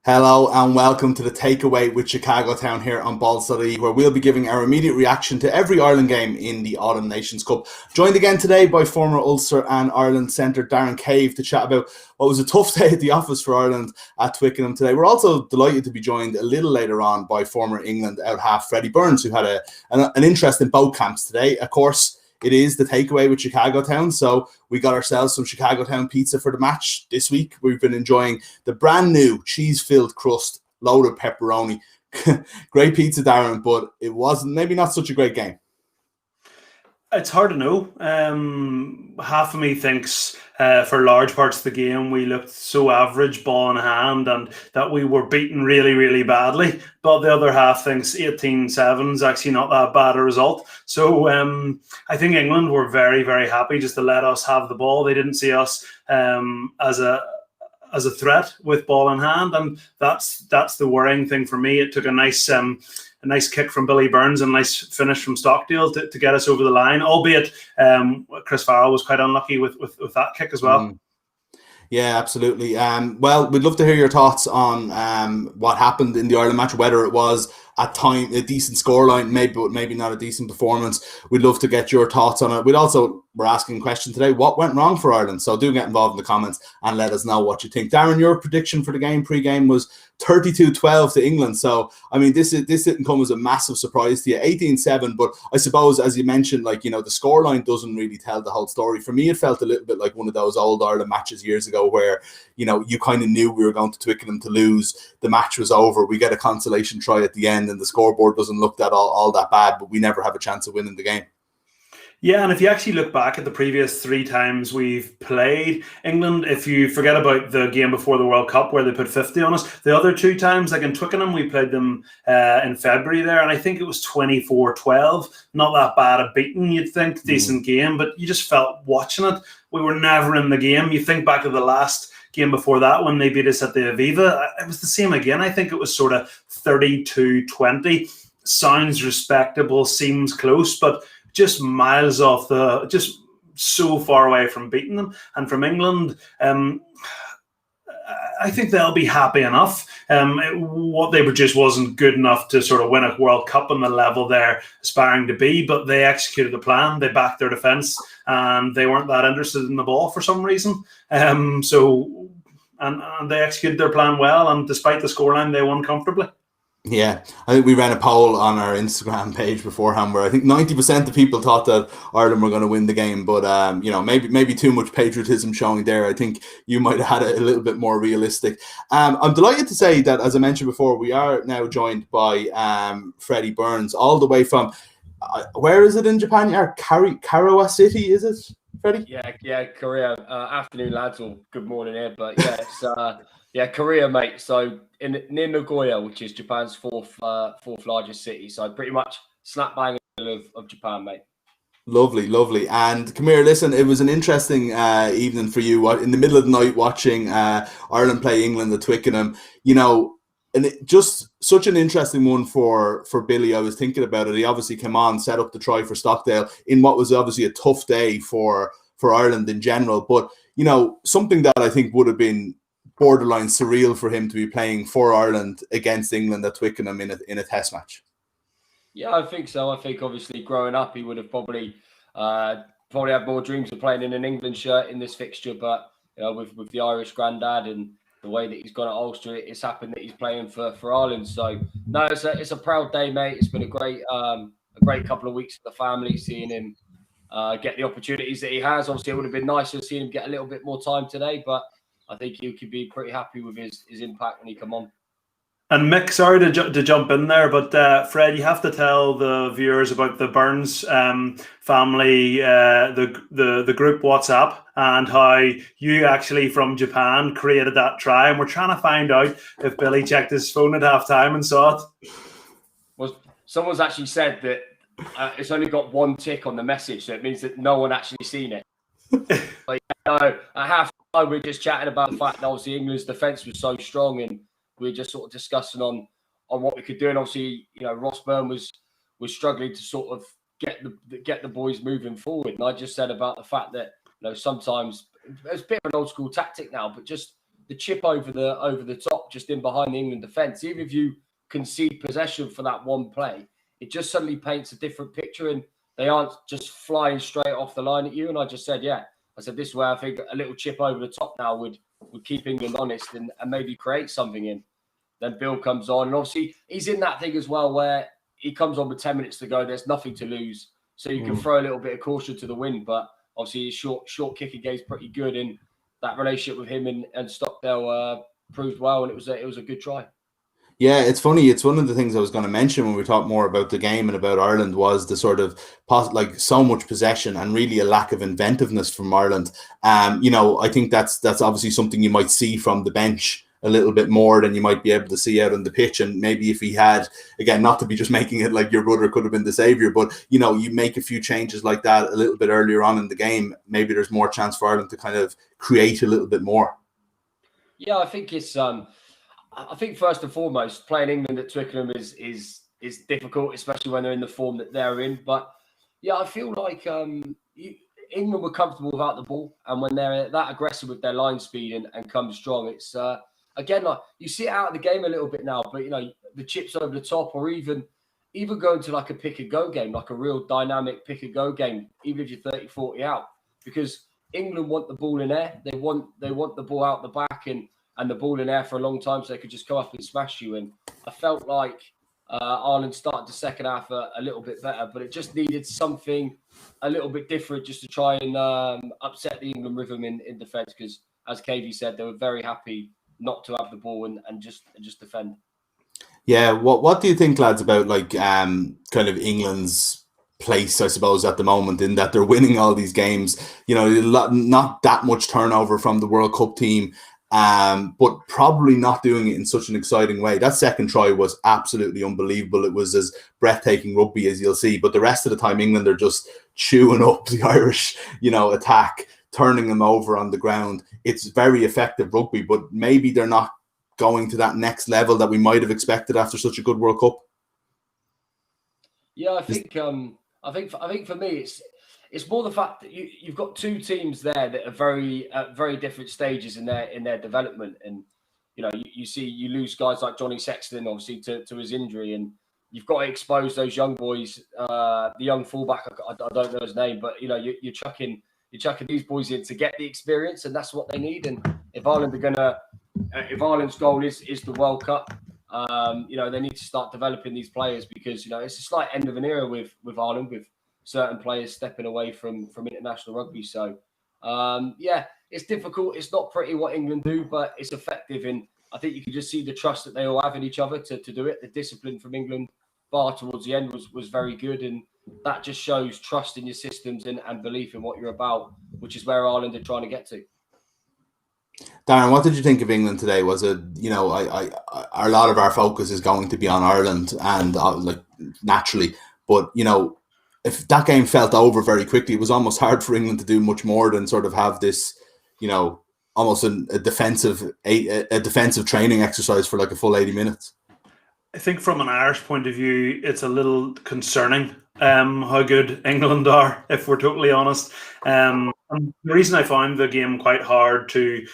Hello and welcome to the Takeaway with Chicago Town here on Balls.ie, where we'll be giving our immediate reaction to every Ireland game in the Autumn Nations Cup. Joined again today by former Ulster and Ireland centre Darren Cave to chat about what was a tough day at the office for Ireland at Twickenham today. We're also delighted to be joined a little later on by former England out-half Freddie Burns, who had an interest in both camps today. Of course, it is the Takeaway with Chicago Town, so we got ourselves some Chicago Town pizza for the match this week. We've been enjoying the brand new cheese-filled crust, loaded pepperoni. Great pizza, Darren, but it wasn't, maybe not such a great game. It's hard to know. Half of me thinks for large parts of the game we looked so average, ball in hand, and that we were beaten really, really badly. But the other half thinks 18-7 is actually not that bad a result. So I think England were very, very happy just to let us have the ball. They didn't see us as a threat with ball in hand, and that's the worrying thing for me. It took a nice kick from Billy Burns and a nice finish from Stockdale to get us over the line, albeit Chris Farrell was quite unlucky with that kick as well. Yeah, absolutely. Well, we'd love to hear your thoughts on what happened in the Ireland match, whether it was at time a decent scoreline, maybe not a decent performance. We'd love to get your thoughts on it. We're asking a question today, what went wrong for Ireland? So do get involved in the comments and let us know what you think. Darren, your prediction for the game pre-game was 32-12 to England. So, I mean, this didn't come as a massive surprise to you. 18-7, but I suppose, as you mentioned, the scoreline doesn't really tell the whole story. For me, it felt a little bit like one of those old Ireland matches years ago where, you kind of knew we were going to Twickenham to lose. The match was over. We get a consolation try at the end and the scoreboard doesn't look all that bad, but we never have a chance of winning the game. Yeah, and if you actually look back at the previous 3 times we've played England, if you forget about the game before the World Cup where they put 50 on us, the other 2 times, like in Twickenham, we played them in February there, and I think it was 24-12. Not that bad a beating, you'd think, decent game, but you just felt watching it, we were never in the game. You think back to the last game before that when they beat us at the Aviva, it was the same again. I think it was sort of 32-20. Sounds respectable, seems close, but just miles off just so far away from beating them. And from England, I think they'll be happy enough. What they produced wasn't good enough to sort of win a World Cup on the level they're aspiring to be, but they executed the plan. They backed their defence, and they weren't that interested in the ball for some reason. And they executed their plan well, and despite the scoreline, they won comfortably. Yeah, I think we ran a poll on our Instagram page beforehand where I think 90% of people thought that Ireland were going to win the game, but maybe too much patriotism showing there. I think you might have had it a little bit more realistic. I'm delighted to say that, as I mentioned before, we are now joined by Freddie Burns, all the way from where is it in Japan? Karawa City, is it, Freddie? Yeah, Korea. Afternoon, lads, or good morning here, but yeah, it's Korea, mate. So near Nagoya, which is Japan's fourth largest city. So pretty much slap bang in the middle of Japan, mate. Lovely. And come here, listen, it was an interesting evening for you in the middle of the night watching Ireland play England at Twickenham. And just such an interesting one for Billy. I was thinking about it. He obviously came on, set up the try for Stockdale in what was obviously a tough day for Ireland in general. But, something that I think would have been borderline surreal for him to be playing for Ireland against England at Twickenham in a test match. Yeah, I think so. I think obviously growing up, he would have probably had more dreams of playing in an England shirt in this fixture. But with the Irish granddad and the way that he's gone at Ulster, it's happened that he's playing for Ireland. So no, it's a proud day, mate. It's been a great couple of weeks for the family, seeing him get the opportunities that he has. Obviously, it would have been nicer seeing him get a little bit more time today, but I think you could be pretty happy with his impact when he come on. And Mick, sorry to jump in there, but Fred, you have to tell the viewers about the Burns family, the group WhatsApp, and how you actually from Japan created that try. And we're trying to find out if Billy checked his phone at halftime and saw it. Well, someone's actually said that it's only got 1 tick on the message, so it means that no one actually seen it. But at halftime, we were just chatting about the fact that obviously England's defence was so strong, and we were just sort of discussing on what we could do. And obviously, Ross Byrne was struggling to sort of get the boys moving forward. And I just said about the fact that sometimes it's a bit of an old school tactic now, but just the chip over the top, just in behind the England defence, even if you concede possession for that one play, it just suddenly paints a different picture, and they aren't just flying straight off the line at you. And I just said, this is where I think a little chip over the top now would keep England honest and maybe create something in. Then Bill comes on, and obviously he's in that thing as well where he comes on with 10 minutes to go. There's nothing to lose, so you can throw a little bit of caution to the wind. But obviously his short kicking game is pretty good, and that relationship with him and Stockdale proved well, and it was a good try. Yeah, it's funny. It's one of the things I was going to mention when we talk more about the game and about Ireland was the sort of so much possession and really a lack of inventiveness from Ireland. I think that's obviously something you might see from the bench a little bit more than you might be able to see out on the pitch. And maybe if he had, again, not to be just making it like your brother could have been the saviour, but, you make a few changes like that a little bit earlier on in the game, maybe there's more chance for Ireland to kind of create a little bit more. Yeah, I think it's... I think first and foremost, playing England at Twickenham is difficult, especially when they're in the form that they're in. But yeah, I feel like England were comfortable without the ball, and when they're that aggressive with their line speed and come strong, it's again like you see it out of the game a little bit now. But the chips over the top, or even going to like a pick and go game, like a real dynamic pick and go game, even if you're 30-40 out, because England want the ball in air, they want the ball out the back and the ball in air for a long time, so they could just come up and smash you. And I felt like Ireland started the second half a little bit better, but it just needed something a little bit different just to try and upset the England rhythm in defence. Because, as Cavey said, they were very happy not to have the ball and just defend. Yeah, what do you think, lads, about kind of England's place, I suppose, at the moment, in that they're winning all these games? Not that much turnover from the World Cup team. But probably not doing it in such an exciting way. That second try was absolutely unbelievable. It was as breathtaking rugby as you'll see. But the rest of the time, England are just chewing up the Irish, attack, turning them over on the ground. It's very effective rugby, but maybe they're not going to that next level that we might have expected after such a good World Cup. Yeah, I think for me, it's more the fact that you've got two teams there that are very different stages in their development, and you lose guys like Johnny Sexton obviously to his injury, and you've got to expose those young boys. The young fullback, I don't know his name, but you're chucking these boys in to get the experience, and that's what they need. And if Ireland's goal is the World Cup, they need to start developing these players, because it's a slight end of an era with Ireland, with certain players stepping away from international rugby. So, it's difficult. It's not pretty what England do, but it's effective. And I think you can just see the trust that they all have in each other to do it. The discipline from England, bar towards the end, was very good. And that just shows trust in your systems and belief in what you're about, which is where Ireland are trying to get to. Darren, what did you think of England today? Was it, a lot of our focus is going to be on Ireland, and naturally, but, if that game felt over very quickly, it was almost hard for England to do much more than sort of have this, almost a defensive training exercise for like a full 80 minutes. I think from an Irish point of view, it's a little concerning how good England are, if we're totally honest. And the reason I found the game quite hard to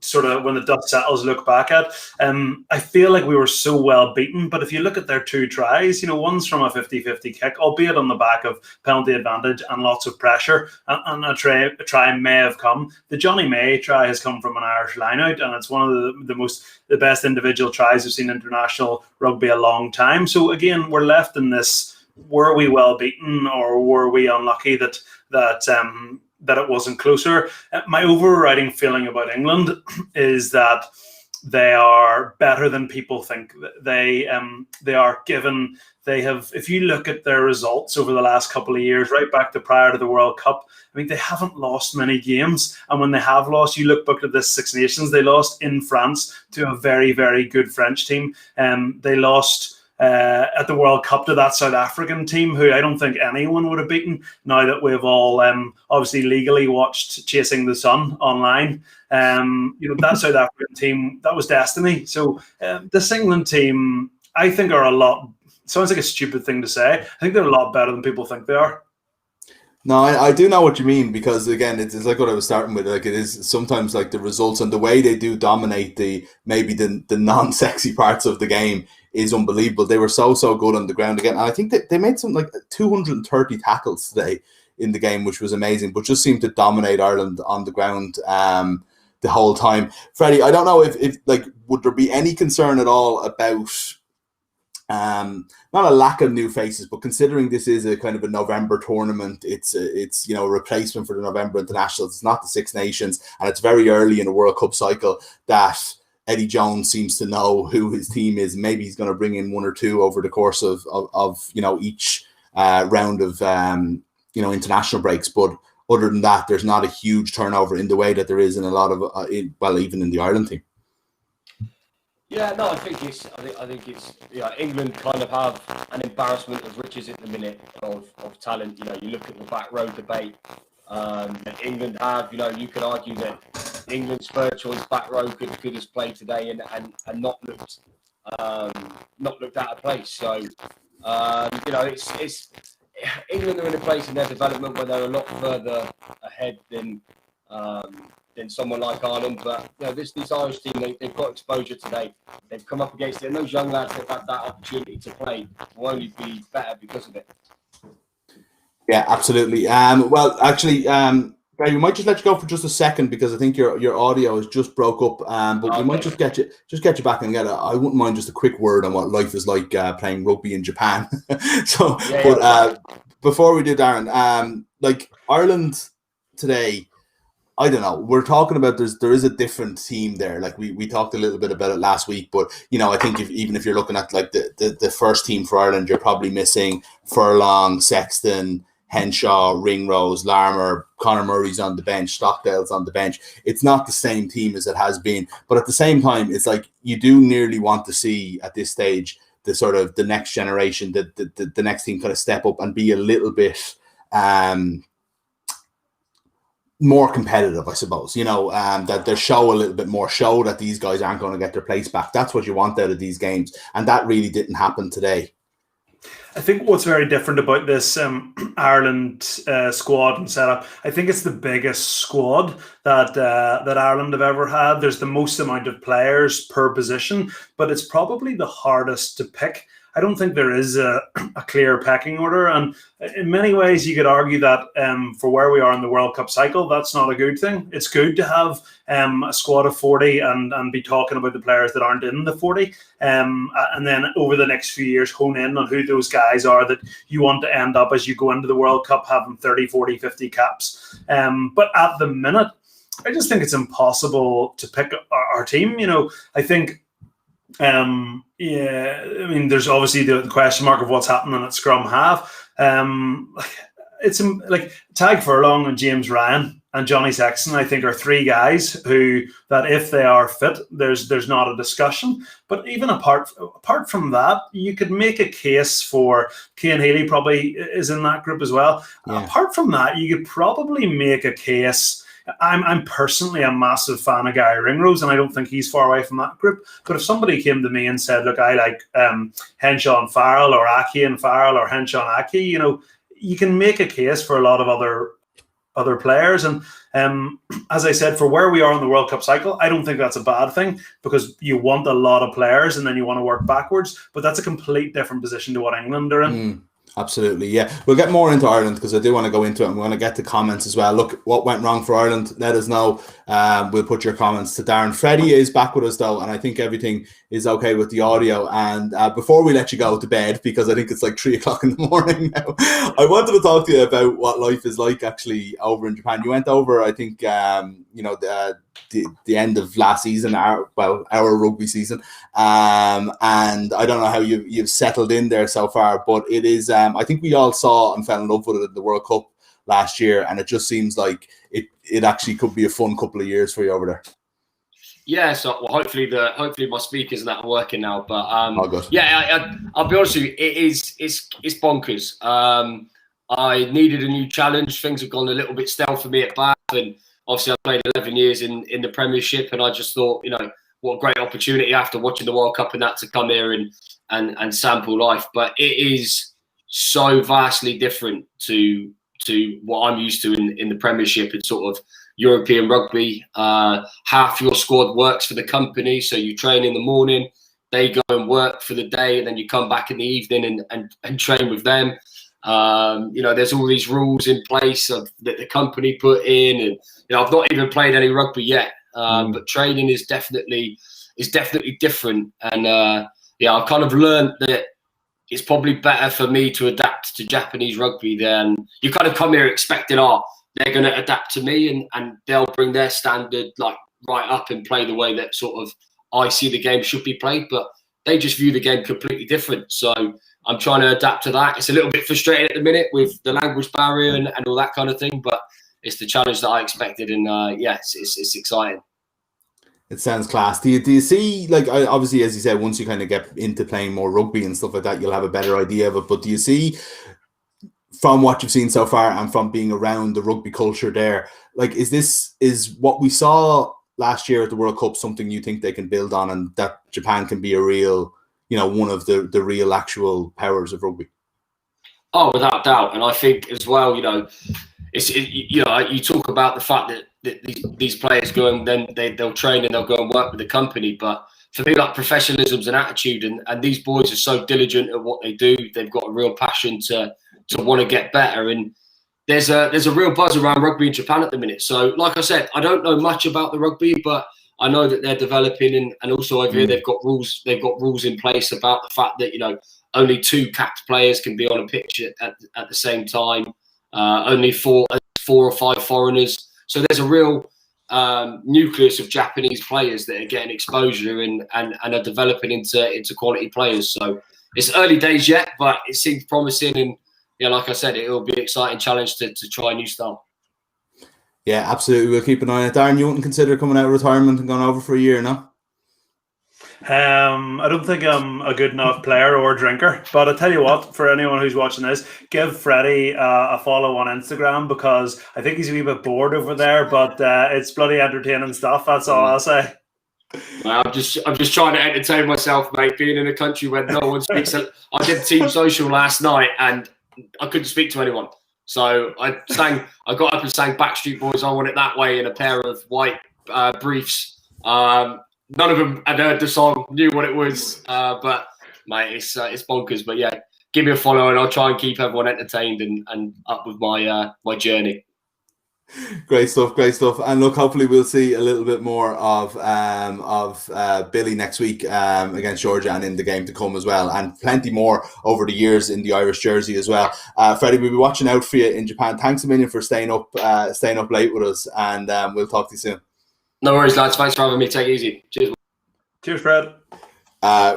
sort of, when the dust settles, look back at, I feel like we were so well beaten. But if you look at their two tries, one's from a 50-50 kick, albeit on the back of penalty advantage and lots of pressure, and a try may have come. The Johnny May try has come from an Irish line-out, and it's one of the best individual tries I've seen in international rugby a long time. So again, we're left in this: were we well beaten, or were we unlucky that it wasn't closer? My overriding feeling about England is that they are better than people think. They are given. They have, if you look at their results over the last couple of years, right back to prior to the World Cup, I mean, they haven't lost many games. And when they have lost, you look back at this Six Nations, they lost in France to a very, very good French team. They lost at the World Cup to that South African team, who I don't think anyone would have beaten, now that we've all obviously legally watched Chasing the Sun online. That South African team, that was destiny. So this England team, I think, are a lot, sounds like a stupid thing to say, I think they're a lot better than people think they are. No, I do know what you mean, because again, it's like what I was starting with. Like, it is sometimes like the results and the way they do dominate the non-sexy parts of the game is unbelievable. They were so good on the ground again. And I think that they made some like 230 tackles today in the game, which was amazing, but just seemed to dominate Ireland on the ground the whole time. Freddie, I don't know if like, would there be any concern at all about not a lack of new faces, but considering this is a kind of a November tournament, it's a replacement for the November internationals. It's not the Six Nations, and it's very early in the World Cup cycle, that Eddie Jones seems to know who his team is. Maybe he's going to bring in one or two over the course of each round of international breaks. But other than that, there's not a huge turnover in the way that there is in a lot of even in the Ireland team. Yeah, no, I think it's England kind of have an embarrassment of riches at the minute of talent. You look at the back row debate that England have. You could argue that England's third choice back row could have played today and not looked out of place. So it's England are in a place in their development where they're a lot further ahead than someone like Ireland. But this Irish team, they've got exposure today. They've come up against it, and those young lads that have had that opportunity to play will only be better because of it. Yeah, absolutely. Well, actually, Barry, we might just let you go for just a second, because I think your audio has just broke up. But okay, we might just get you back and get it. I wouldn't mind just a quick word on what life is like playing rugby in Japan. Before we do, Darren, like Ireland today, I don't know. We're talking about there is a different team there. Like we talked a little bit about it last week, but I think even if you're looking at like the first team for Ireland, you're probably missing Furlong, Sexton, Henshaw, Ringrose, Larmour, Conor Murray's on the bench, Stockdale's on the bench. It's not the same team as it has been, but at the same time, it's like you do nearly want to see at this stage the sort of the next generation, the next team kind of step up and be a little bit more competitive, I suppose, that they show a little bit more, show that these guys aren't going to get their place back. That's what you want out of these games. And that really didn't happen today. I think what's very different about this Ireland squad and setup, I think it's the biggest squad that Ireland have ever had. There's the most amount of players per position, but it's probably the hardest to pick. I don't think there is a clear pecking order. And in many ways, you could argue that for where we are in the World Cup cycle, that's not a good thing. It's good to have a squad of 40 and be talking about the players that aren't in the 40. And then over the next few years, hone in on who those guys are that you want to end up as you go into the World Cup having 30, 40, 50 caps. But at the minute, I just think it's impossible to pick our team. I think... there's obviously the question mark of what's happening at scrum half. It's like Tadhg Furlong and James Ryan and Johnny Sexton, I think, are three guys who, that if they are fit, there's not a discussion. But even apart from that, you could make a case for Cian Healy, probably is in that group as well. Yeah. Apart from that, you could probably make a case. I'm personally a massive fan of Gary Ringrose, and I don't think he's far away from that group. But if somebody came to me and said, look, I like Henshaw and Farrell, or Aki and Farrell, or Henshaw and Aki, you can make a case for a lot of other players. And as I said, for where we are in the World Cup cycle, I don't think that's a bad thing, because you want a lot of players and then you want to work backwards. But that's a complete different position to what England are in. Absolutely, yeah. We'll get more into Ireland, because I do want to go into it, and we're going to get to comments as well. Look, what went wrong for Ireland? Let us know. We'll put your comments to Darren. Freddie is back with us, though, and I think everything is okay with the audio. And before we let you go to bed, because I think it's like 3 o'clock in the morning now, I wanted to talk to you about what life is like actually over in Japan. You went over, I think, the end of last season, our rugby season, and I don't know how you've settled in there so far, but it is I think we all saw and fell in love with it at the World Cup last year, and it just seems like it actually could be a fun couple of years for you over there. Yeah, so hopefully my speakers and that are working now, but I'll be honest with you, it's bonkers. I needed a new challenge. Things have gone a little stale for me at Bath, and obviously, I played 11 years in the Premiership, and I just thought, what a great opportunity after watching the World Cup and that to come here and sample life. But it is so vastly different to to what I'm used to in the Premiership and sort of European rugby. Half your squad works for the company, so you train in the morning, they go and work for the day, and then you come back in the evening and train with them. There's all these rules in place that the company put in, and I've not even played any rugby yet, but training is definitely different. And I've kind of learned that it's probably better for me to adapt to Japanese rugby than you kind of come here expecting, they're going to adapt to me and they'll bring their standard like right up and play the way that sort of I see the game should be played, but they just view the game completely different. So I'm trying to adapt to that. It's a little bit frustrating at the minute with the language barrier and all that kind of thing, but it's the challenge that I expected, and it's exciting. It sounds class. Do you see, like, obviously, as you said, once you kind of get into playing more rugby and stuff like that, you'll have a better idea of it. But do you see, from what you've seen so far and from being around the rugby culture there, like, is what we saw last year at the World Cup something you think they can build on, and that Japan can be a real, one of the real actual powers of rugby? Oh, without doubt. And I think as well, you talk about the fact that these players go and then they'll train and they'll go and work with the company. But for me, like, professionalism's an attitude, and these boys are so diligent at what they do. They've got a real passion to want to get better. And there's a real buzz around rugby in Japan at the minute. So, like I said, I don't know much about the rugby, but I know that they're developing, and also over here they've got rules. They've got rules in place about the fact that only 2 capped players can be on a pitch at the same time. Only 4 or 5 foreigners. So there's a real nucleus of Japanese players that are getting exposure and are developing into quality players. So it's early days yet, but it seems promising. And like I said, it will be an exciting challenge to try a new style. Yeah, absolutely. We'll keep an eye on it. Darren, you wouldn't consider coming out of retirement and going over for a year, no? I don't think I'm a good enough player or drinker, but I tell you what, for anyone who's watching this, give Freddie a follow on Instagram, because I think he's a wee bit bored over there, but it's bloody entertaining stuff. That's all I'll say. Well, I'm just trying to entertain myself, mate. Being in a country where no one speaks. I did team social last night and I couldn't speak to anyone. So I got up and sang Backstreet Boys, I Want It That Way, in a pair of white briefs. None of them had heard the song, knew what it was, but mate, it's bonkers. But yeah, give me a follow, and I'll try and keep everyone entertained and up with my journey. Great stuff. And look, hopefully we'll see a little bit more of Billy next week against Georgia, and in the game to come as well, and plenty more over the years in the Irish jersey as well. Freddie, we'll be watching out for you in Japan. Thanks a million for staying up late with us, and we'll talk to you soon. No worries, lads. Thanks for having me. Take it easy. Cheers, Fred.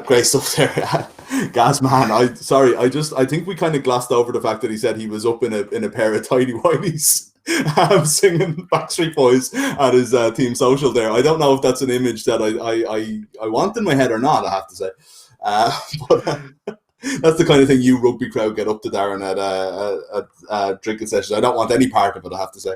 Great stuff there. Gas man, I think we kind of glossed over the fact that he said he was up in a pair of tidy whities singing Backstreet Boys at his team social there. I don't know if that's an image that I want in my head or not, I have to say. But that's the kind of thing you rugby crowd get up to, Darren, at drinking sessions. I don't want any part of it, I have to say.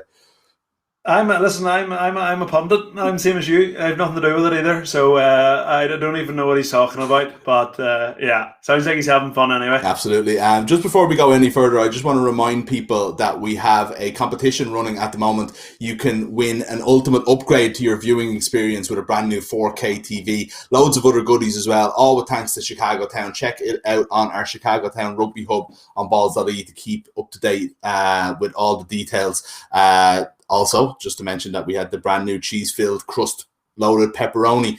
I'm a pundit. I'm the same as you. I have nothing to do with it either. So I don't even know what he's talking about. But yeah, sounds like he's having fun anyway. Absolutely. Just before we go any further, I just want to remind people that we have a competition running at the moment. You can win an ultimate upgrade to your viewing experience with a brand new 4K TV. Loads of other goodies as well, all with thanks to Chicago Town. Check it out on our Chicago Town Rugby Hub on balls.ie to keep up to date with all the details. Also, just to mention that we had the brand new cheese-filled crust-loaded pepperoni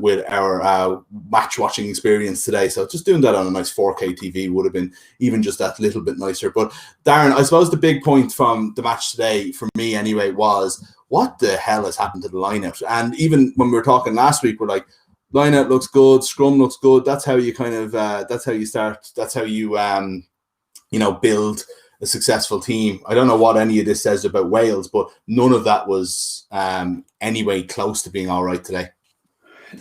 with our match-watching experience today. So just doing that on a nice 4K TV would have been even just that little bit nicer. But Darren, I suppose the big point from the match today, for me anyway, was what the hell has happened to the line-out? And even when we were talking last week, we're like, line-out looks good, scrum looks good. That's how you kind of, that's how you start, that's how you, build a successful team. I don't know what any of this says about Wales, but none of that was anyway close to being all right today.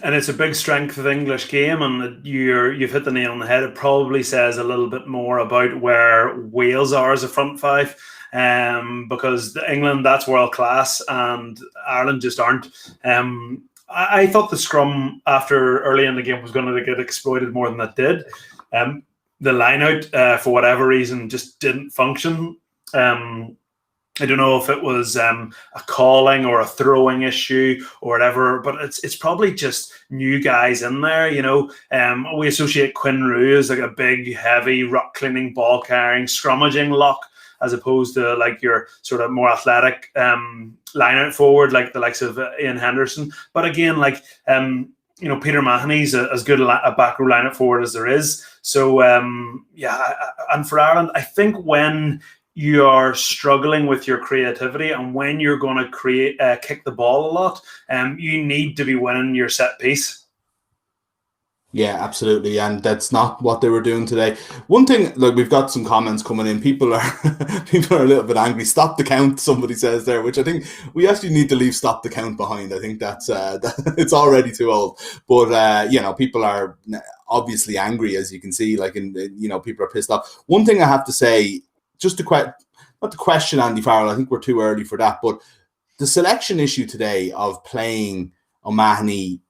And it's a big strength of the English game, and you've hit the nail on the head. It probably says a little bit more about where Wales are as a front five, because England, that's world class, and Ireland just aren't. I thought the scrum after early in the game was going to get exploited more than it did. The line out, for whatever reason, just didn't function. I don't know if it was a calling or a throwing issue or whatever, but it's probably just new guys in there. We associate Quinn Rue as like a big, heavy, ruck cleaning, ball carrying, scrummaging lock, as opposed to like your sort of more athletic line out forward, like the likes of Ian Henderson. But again, like Peter Mahoney's as good a back row line out forward as there is. So and for Ireland, I think when you are struggling with your creativity and when you're going to kick the ball a lot, you need to be winning your set piece. Yeah, absolutely, and that's not what they were doing today. One thing, like, we've got some comments coming in. People are a little bit angry. Stop the count, somebody says there, which I think we actually need to leave stop the count behind. I think that's it's already too old. But people are obviously angry, as you can see. Like, people are pissed off. One thing I have to say, just to not to question Andy Farrell, I think we're too early for that, but the selection issue today of playing O'Mahony,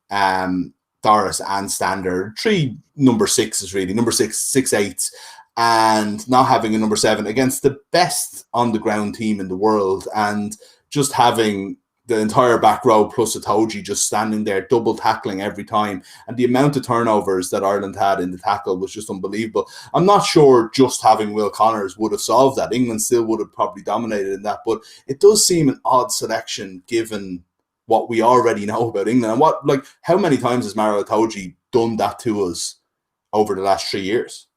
Doris and Stander, 3 number 6s really, number 6'8", and not having a number 7 against the best on the ground team in the world, and just having the entire back row plus Itoje just standing there double tackling every time, and the amount of turnovers that Ireland had in the tackle was just unbelievable. I'm not sure just having Will Connors would have solved that. England still would have probably dominated in that, but it does seem an odd selection given what we already know about England, and how many times has Maro Itoje done that to us over the last 3 years?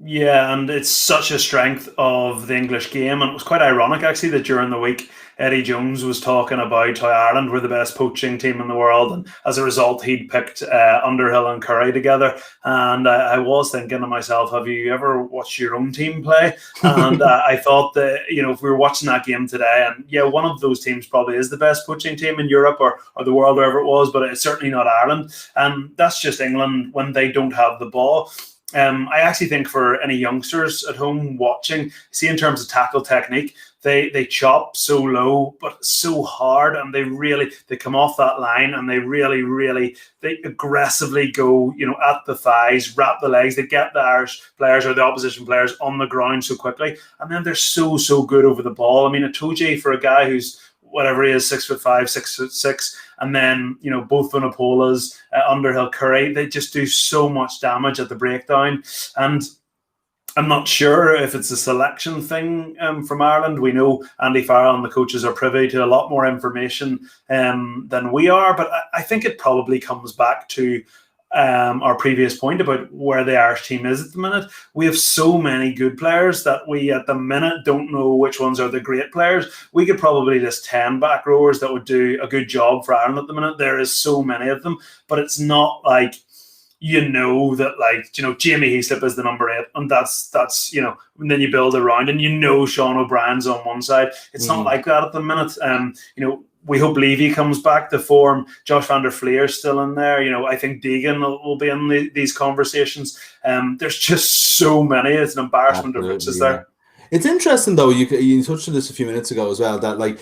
Yeah, and it's such a strength of the English game, and it was quite ironic actually that during the week Eddie Jones was talking about how Ireland were the best poaching team in the world, and as a result he'd picked Underhill and Curry together, and I was thinking to myself, have you ever watched your own team play? And I thought that if we were watching that game today, and one of those teams probably is the best poaching team in Europe or the world, wherever it was, but it's certainly not Ireland, and that's just England when they don't have the ball. I actually think for any youngsters at home watching, see in terms of tackle technique, they chop so low but so hard, and they come off that line and they really they aggressively go at the thighs, wrap the legs. They get the Irish players or the opposition players on the ground so quickly, and then they're so good over the ball. I mean, Itoje, for a guy who's whatever he is, 6'5", 6'6", and then both Vunipolas, Underhill, Curry, they just do so much damage at the breakdown. And I'm not sure if it's a selection thing from Ireland. We know Andy Farrell and the coaches are privy to a lot more information than we are, but I think it probably comes back to our previous point about where the Irish team is at the minute. We have so many good players that we at the minute don't know which ones are the great players. We could probably list 10 back rowers that would do a good job for Ireland at the minute. There is so many of them, but it's not like that Jamie Heaslip is the number 8, and that's and then you build around, and Sean O'Brien's on one side. It's not like that at the minute. We hope Levy comes back to form. Josh van der Fleer's still in there. I think Deegan will be in these conversations. There's just so many. It's an embarrassment of riches there. It's interesting though. You touched on this a few minutes ago as well. That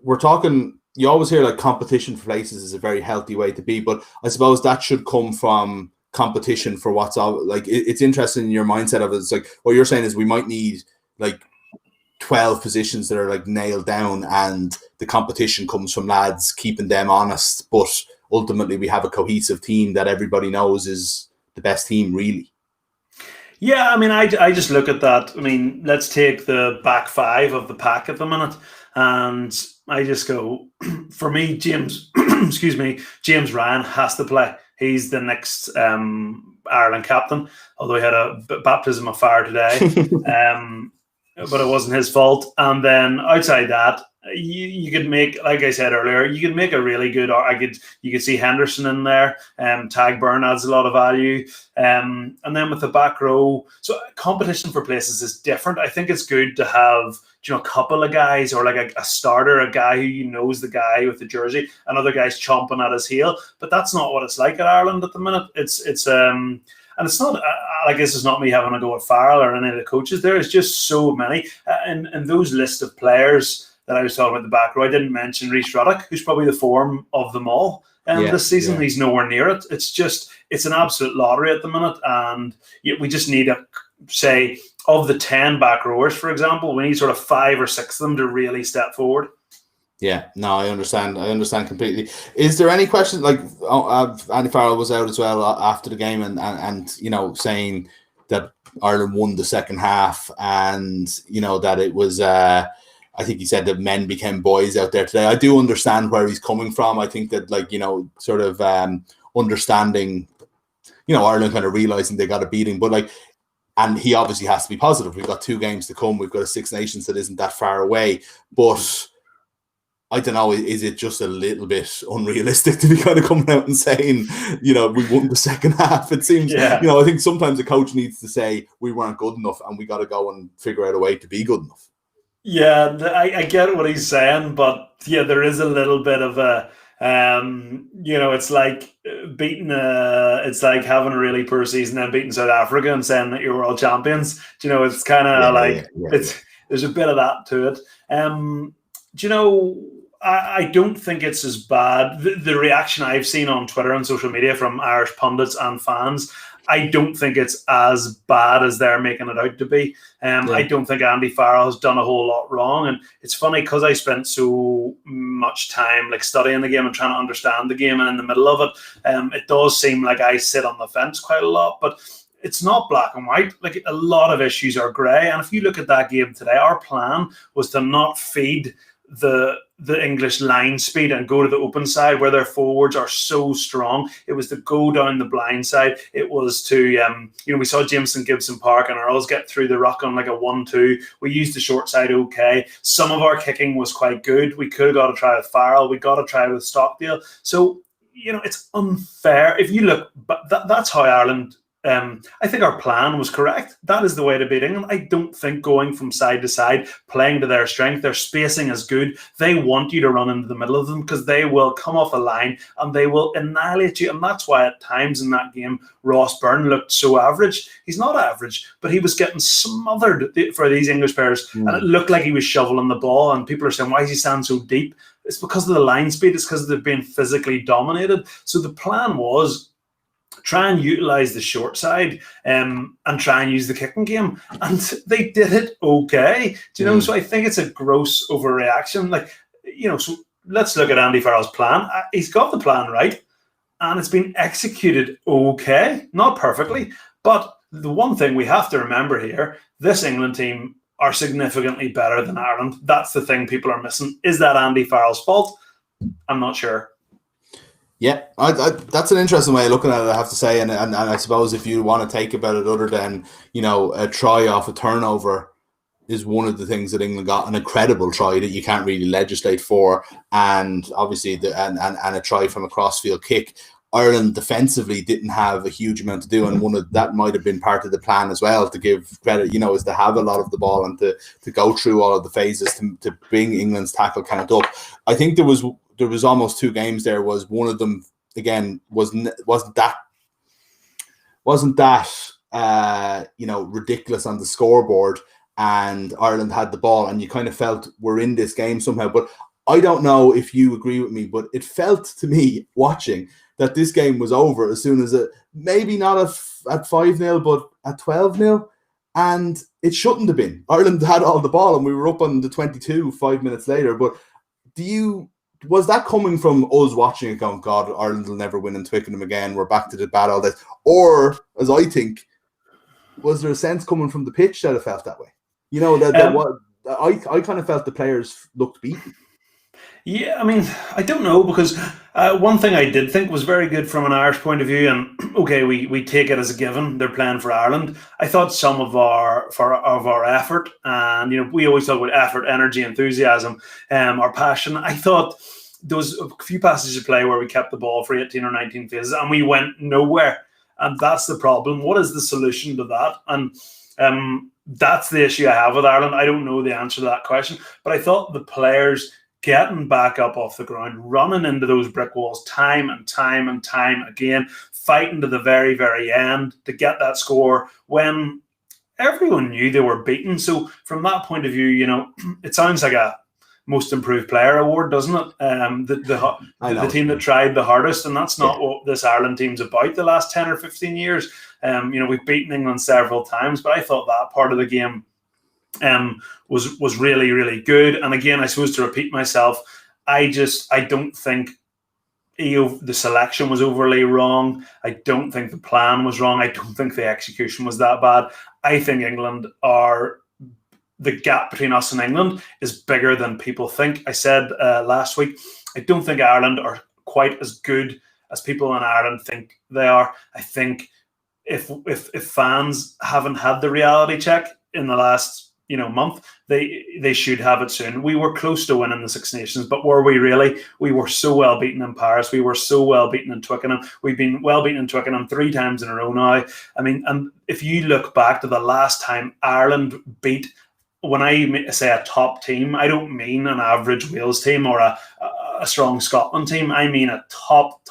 we're talking. You always hear competition for places is a very healthy way to be, but I suppose that should come from competition for what's it's interesting in your mindset of it. It's what you're saying is we might need 12 positions that are nailed down, and the competition comes from lads keeping them honest, but ultimately we have a cohesive team that everybody knows is the best team, really. Yeah, I mean, I just look at that. I mean, let's take the back 5 of the pack at the minute, and I just go, for me, James James Ryan has to play. He's the next Ireland captain, although he had a baptism of fire today. But it wasn't his fault. And then outside that, you could make, like I said earlier, you could make a really good. You could see Henderson in there. Tagburn adds a lot of value. And then with the back row, so competition for places is different. I think it's good to have a couple of guys, or a starter, a guy who knows the guy with the jersey, and other guys chomping at his heel. But that's not what it's like at Ireland at the minute. And it's not this is not me having a go at Farrell or any of the coaches. There is just so many. And those list of players that I was talking about the back row, I didn't mention Rhys Ruddock, who's probably the form of them all. This season, he's nowhere near it. It's an absolute lottery at the minute. And we just need to say of the 10 back rowers, for example, we need sort of 5 or 6 of them to really step forward. Yeah, no, I understand. I understand completely. Is there any question, like Andy Farrell was out as well after the game and saying that Ireland won the second half and, that it was, I think he said that men became boys out there today. I do understand where he's coming from. I think that, sort of understanding, Ireland kind of realizing they got a beating, but and he obviously has to be positive. We've got 2 games to come. We've got a Six Nations that isn't that far away, but I don't know, is it just a little bit unrealistic to be kind of coming out and saying, we won the second half? It seems, I think sometimes a coach needs to say we weren't good enough and we got to go and figure out a way to be good enough. Yeah, I get what he's saying, but yeah, there is a little bit of a, it's like it's like having a really poor season and beating South Africa and saying that you're world champions. It's kind of there's a bit of that to it. I don't think it's as bad. The reaction I've seen on Twitter and social media from Irish pundits and fans, I don't think it's as bad as they're making it out to be. I don't think Andy Farrell has done a whole lot wrong. And it's funny because I spent so much time studying the game and trying to understand the game, and in the middle of it, it does seem like I sit on the fence quite a lot. But it's not black and white. A lot of issues are grey. And if you look at that game today, our plan was to not feed the English line speed and go to the open side where their forwards are so strong. It was to go down the blind side. It was to, we saw Jameson Gibson Park and Earls get through the ruck on a 1-2. We used the short side okay. Some of our kicking was quite good. We could have got a try with Farrell. We got a try with Stockdale. So, it's unfair. If you look, but that's how Ireland... I think our plan was correct. That is the way to beat England. I don't think going from side to side, playing to their strength, their spacing is good. They want you to run into the middle of them because they will come off a line and they will annihilate you. And that's why at times in that game, Ross Byrne looked so average. He's not average, but he was getting smothered for these English players. And it looked like he was shoveling the ball. And people are saying, why is he standing so deep? It's because of the line speed. It's because they're being physically dominated. So the plan was try and utilize the short side and try and use the kicking game. And they did it okay. So I think it's a gross overreaction. So let's look at Andy Farrell's plan. He's got the plan right and it's been executed okay. Not perfectly, but the one thing we have to remember here, this England team are significantly better than Ireland. That's the thing people are missing. Is that Andy Farrell's fault? I'm not sure. Yeah, that's an interesting way of looking at it, I have to say. And I suppose if you want to take about it other than, a try off a turnover is one of the things that England got, an incredible try that you can't really legislate for. And obviously, and a try from a crossfield kick. Ireland defensively didn't have a huge amount to do. And that might have been part of the plan as well, to give credit, is to have a lot of the ball and to go through all of the phases to bring England's tackle count up. I think there was almost 2 games there. Was one of them again wasn't that ridiculous on the scoreboard, and Ireland had the ball and you kind of felt we're in this game somehow. But I don't know if you agree with me, but it felt to me watching that this game was over as soon as maybe not at 5-0 but at 12-0, and it shouldn't have been. Ireland had all the ball and we were up on the 22 5 minutes later. But was that coming from us watching it going, God, Ireland will never win in Twickenham again, we're back to the bad all this? Or, as I think, was there a sense coming from the pitch that it felt that way? I kind of felt the players looked beaten. Yeah, I mean, I don't know, because one thing I did think was very good from an Irish point of view, and okay, we take it as a given, they're playing for Ireland. I thought some of our effort, and we always talk about effort, energy, enthusiasm, our passion. I thought there was a few passages of play where we kept the ball for 18 or 19 phases and we went nowhere, and that's the problem. What is the solution to that? And that's the issue I have with Ireland. I don't know the answer to that question, but I thought the players getting back up off the ground, running into those brick walls time and time and time again, fighting to the very, very end to get that score when everyone knew they were beaten. So from that point of view, it sounds like a Most Improved Player award, doesn't it? The team that tried the hardest, and that's not what this Ireland team's about the last 10 or 15 years. We've beaten England several times, but I thought that part of the game was really, really good. And again, I suppose to repeat myself, I don't think the selection was overly wrong. I don't think the plan was wrong. I don't think the execution was that bad. I think the gap between us and England is bigger than people think. I said last week, I don't think Ireland are quite as good as people in Ireland think they are. I think if fans haven't had the reality check in the last month, they should have it soon. We were close to winning the Six Nations, but were we really? We were so well beaten in Paris. We were so well beaten in Twickenham. We've been well beaten in Twickenham 3 times in a row now. I mean, and if you look back to the last time Ireland beat, when I say a top team, I don't mean an average Wales team or a strong Scotland team. I mean a top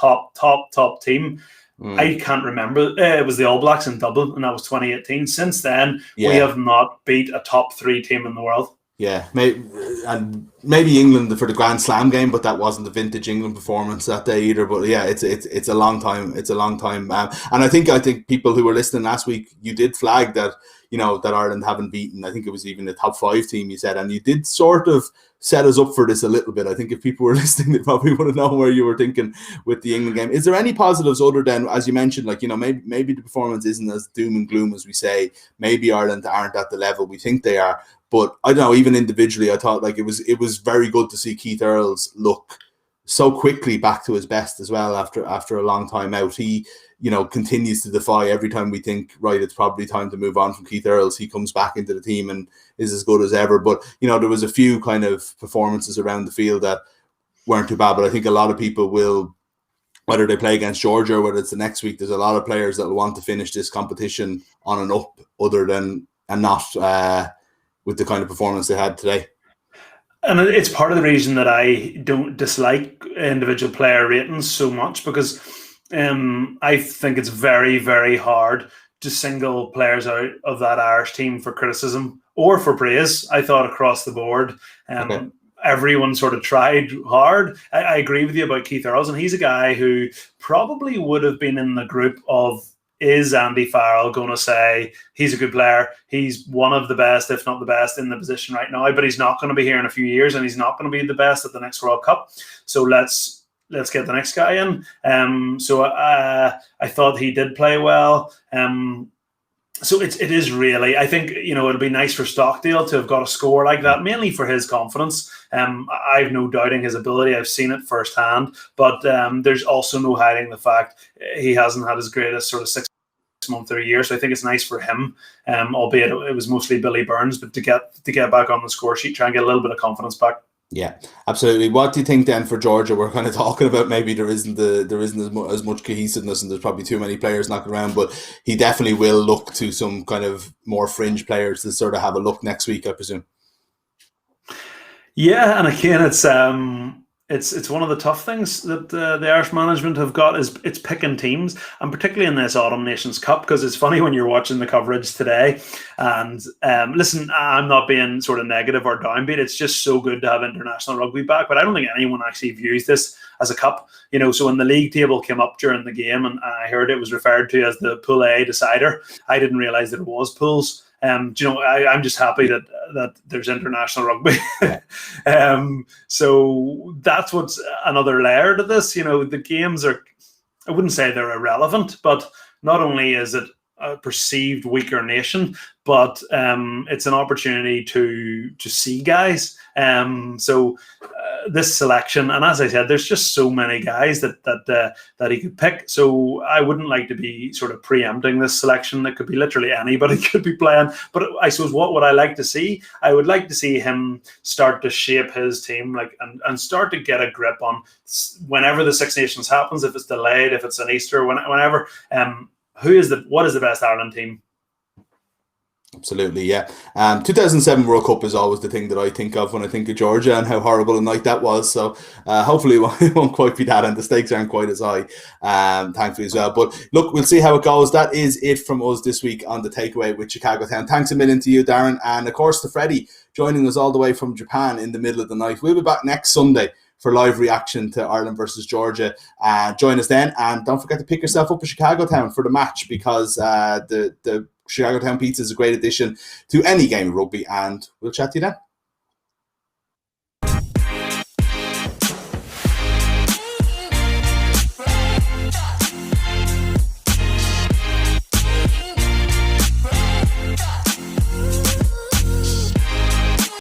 team. I can't remember. It was the All Blacks in Dublin, and that was 2018. Since then, we have not beat a top 3 team in the world. Yeah, maybe England for the Grand Slam game, but that wasn't the vintage England performance that day either. But yeah, it's a long time. It's a long time, and I think people who were listening last week, you did flag that that Ireland haven't beaten. I think it was even a top 5 team, you said, and you did sort of set us up for this a little bit. I think if people were listening, they probably would have known where you were thinking with the England game. Is there any positives other than, as you mentioned, maybe the performance isn't as doom and gloom as we say. Maybe Ireland aren't at the level we think they are. But I don't know, even individually, I thought it was very good to see Keith Earls look so quickly back to his best as well after a long time out. He, continues to defy every time we think, right, it's probably time to move on from Keith Earls. He comes back into the team and is as good as ever. But, there was a few kind of performances around the field that weren't too bad. But I think a lot of people will, whether they play against Georgia or whether it's the next week, there's a lot of players that will want to finish this competition on an up other than and not with the kind of performance they had today. And it's part of the reason that I don't dislike individual player ratings so much, because I think it's very, very hard to single players out of that Irish team for criticism or for praise. I thought across the board, everyone sort of tried hard. I agree with you about Keith Earls, and he's a guy who probably would have been in the group of, is Andy Farrell going to say he's a good player? He's one of the best, if not the best, in the position right now, but he's not going to be here in a few years, and he's not going to be the best at the next World Cup. So let's get the next guy in. So I thought he did play well. So it is really, I think, it'll be nice for Stockdale to have got a score like that, mainly for his confidence. I've no doubting his ability. I've seen it firsthand, but there's also no hiding the fact he hasn't had his greatest sort of 6 month or a year. So I think it's nice for him, albeit it was mostly Billy Burns, but to get back on the score sheet, try and get a little bit of confidence back. Yeah, absolutely. What do you think then for Georgia? We're kind of talking about maybe there isn't as much cohesiveness, and there's probably too many players knocking around, but he definitely will look to some kind of more fringe players to sort of have a look next week, I presume. Yeah, and again, it's one of the tough things that the Irish management have got is it's picking teams, and particularly in this Autumn Nations Cup, because it's funny when you're watching the coverage today. And listen, I'm not being sort of negative or downbeat. It's just so good to have international rugby back, but I don't think anyone actually views this as a cup. So when the league table came up during the game, and I heard it was referred to as the Pool A decider, I didn't realize that it was pools. I'm just happy that there's international rugby. So that's what's another layer to this. The games are, I wouldn't say they're irrelevant, but not only is it a perceived weaker nation, but it's an opportunity to see guys. So this selection, and as I said, there's just so many guys that he could pick. So I wouldn't like to be sort of preempting this selection. That could be literally anybody could be playing. But I suppose what would I like to see? I would like to see him start to shape his team, and start to get a grip on whenever the Six Nations happens, if it's delayed, if it's an Easter, whenever. What is the best Ireland team? Absolutely, yeah. 2007 World Cup is always the thing that I think of when I think of Georgia and how horrible a night that was. So hopefully it won't quite be that, and the stakes aren't quite as high, thankfully as well. But look, we'll see how it goes. That is it from us this week on The Takeaway with Chicago Town. Thanks a million to you, Darren, and of course to Freddie, joining us all the way from Japan in the middle of the night. We'll be back next Sunday for live reaction to Ireland versus Georgia. Join us then, and don't forget to pick yourself up a Chicago Town for the match, because the Chicago Town Pizza is a great addition to any game of rugby, and we'll chat to you then.